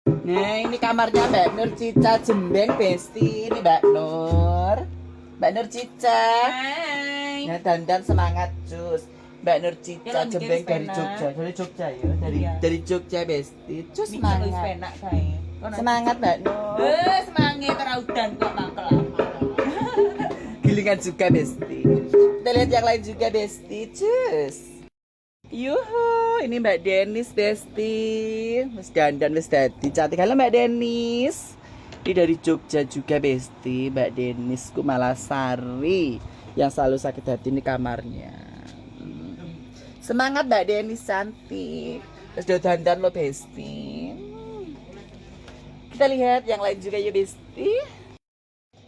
Nah, ini kamarnya Mbak Nur Cica Jembeng Besti. Ini Mbak Nur. Mbak Nur Cica. Hai. Ya, dandan semangat cus. Mbak Nur Cica Ya, Jembeng dari penak. Jogja. Dari Jogja ya. Iya. Dari Jogja Besti. Cus Ini kalau semangat. penak kae. Semangat Mbak Nur. Semangat ora udan kok mangkel. Gilingan juga Besti. Kita lihat yang lain juga Besti. Cus. Yuhu, ini Mbak Denis Besti. Wis dandan wis dadi cantik. Halo Mbak Denis. Ini dari Jogja juga Besti. Mbak Denis Kumalasari yang selalu sakit hati ini kamarnya. Semangat Mbak Denis cantik. Terus udah dandan lo Besti. Kita lihat yang lain juga yuk Besti.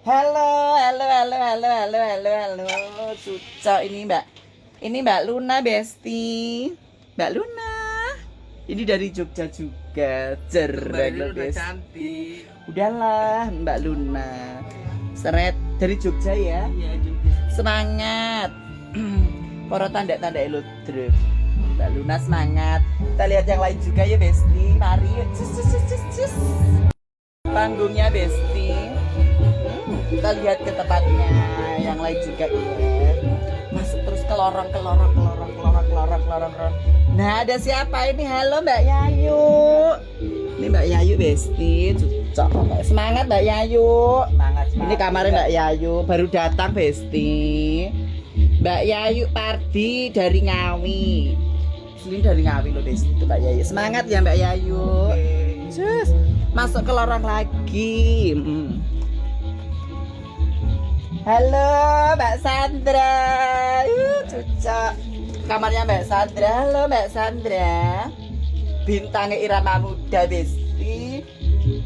Halo. Cucok ini Mbak Luna Besti. Mbak Luna. Ini dari Jogja juga. Cereng lo Besti. Cantik. Udahlah Mbak Luna. Seret dari Jogja ya. Iya juga. Semangat. Poro tanda-tanda elodrop. Mbak Luna semangat. Kita lihat yang lain juga ya Besti. Mari yuk. Cus. Panggungnya Besti. Kita lihat ke tempatnya yang lain juga ya. Masuk terus ke lorong. Nah, ada siapa ini? Halo Mbak Yayu. Ini Mbak Yayu Besti. Cocok. Semangat Mbak Yayu. Semangat. Ini kamarnya Mbak Yayu, baru datang Besti. Mbak Yayu Pardi dari Ngawi. Sini dari Ngawi loh Besti itu Mbak Yayu. Semangat ya Mbak Yayu. Cus, masuk ke lorong lagi. Halo Mbak Sandra. Cocok. Kamarnya Mbak Sandra. Halo Mbak Sandra. Bintangnya Irama Muda Besti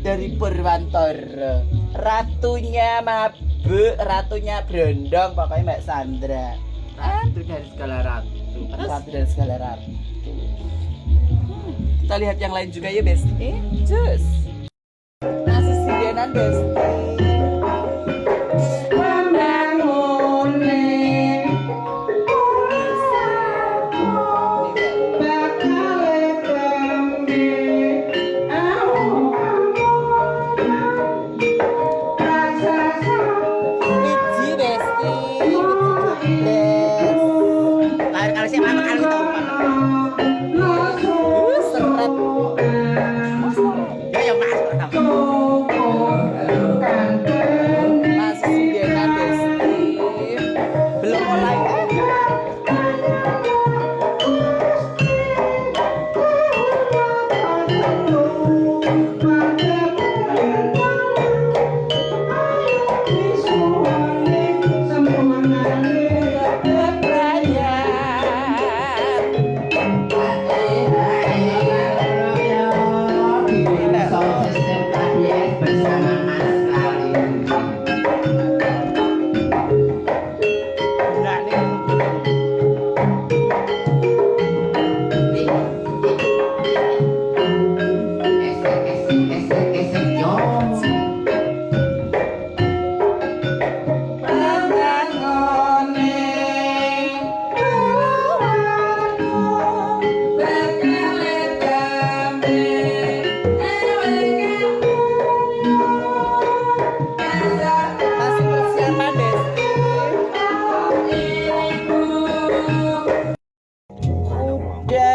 dari Purwantoro. Ratunya mabuk, ratunya berondong, pokoknya Mbak Sandra. Ratu dari segala ratu. Ratu dari segala ratu. Kita lihat yang lain juga ya Besti. Cus. Nasi sindenan Besti.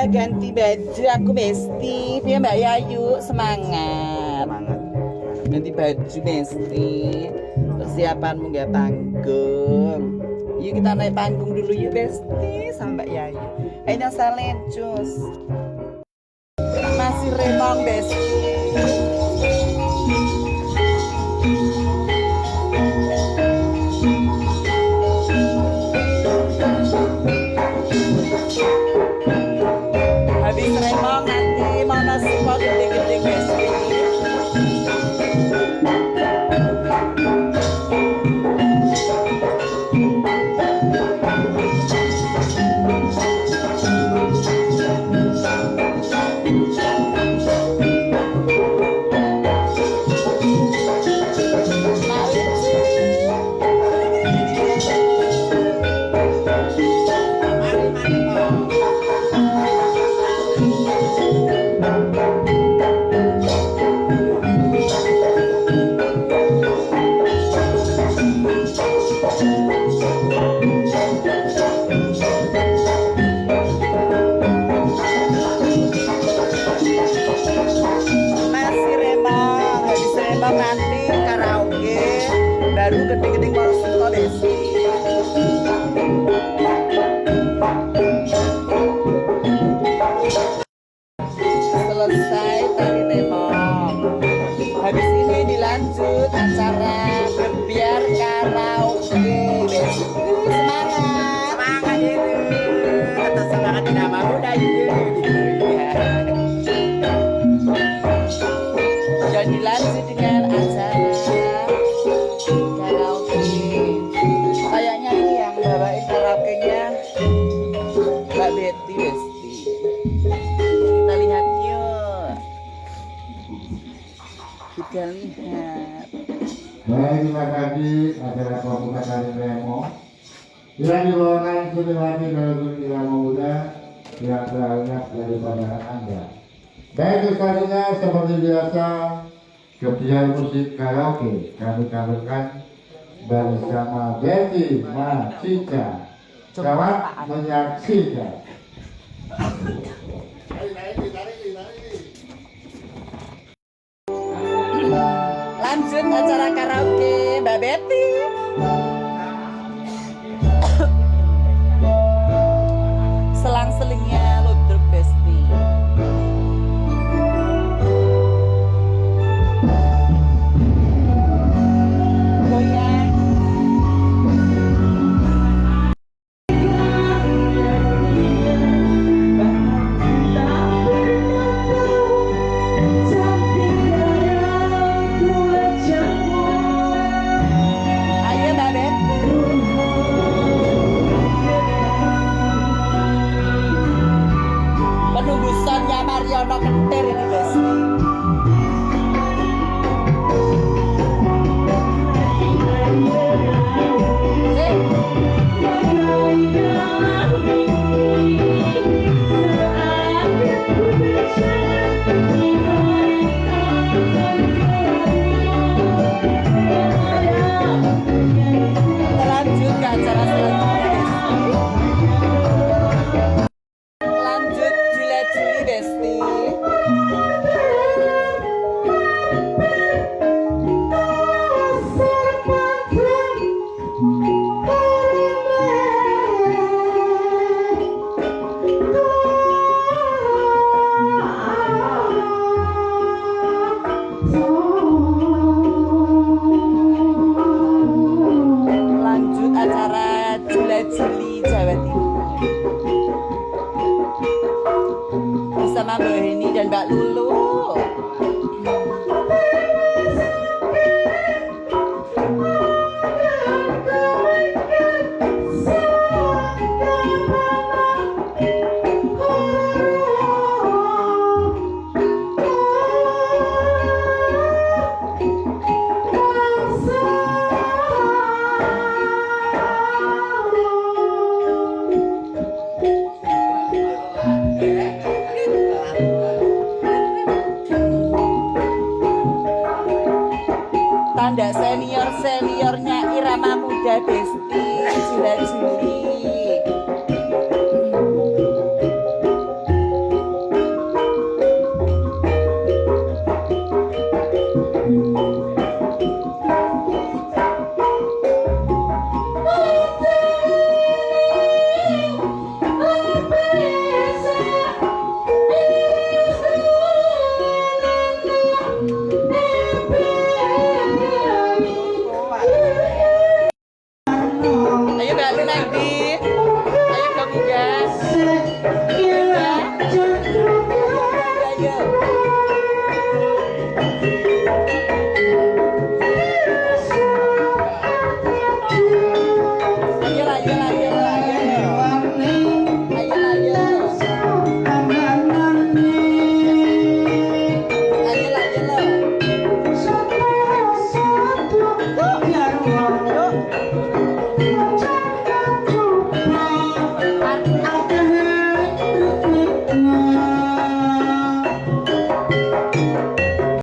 Ganti baju aku Besti. Dia Mbak Yayu semangat. Ganti baju Besti. Persiapanmu nggak panggung. Yuk kita naik panggung dulu yuk Besti sama Mbak Yayu. Ayo salin cus. Masih remong Besti. Habis remong nanti mana support gede-gede Besti. Dan dilanjut dengan acara karaoke. Kayaknya ini yang bawain karaoke-nya Mbak Betty Besti. Kita lihat yuk. Kita lihat. Baik, terima kasih acara pembuka kali Remo. Yang dibawakan Suliwati dari Irama Muda yang terangkat daripada Anda. Baik, sekalinya seperti biasa kebiasaan musik karaoke kami kabarkan bersama Betty Macika. Selamat menyaksikan. Lanjut acara karaoke Mbak Betty. Selang-selingnya Ludruk Besti. Goyang. Ayo Mbak Betty. Penunggu Sonya Mariono Kentir ini Besti. Lanjut ke acara selanjutnya Besti. Lanjut Juli Besti. Lanjut acara Juli Jawa Timur bersama Mbak Heni dan Mbak Lulu. Tanda senior-seniornya Irama Muda Besti Juli.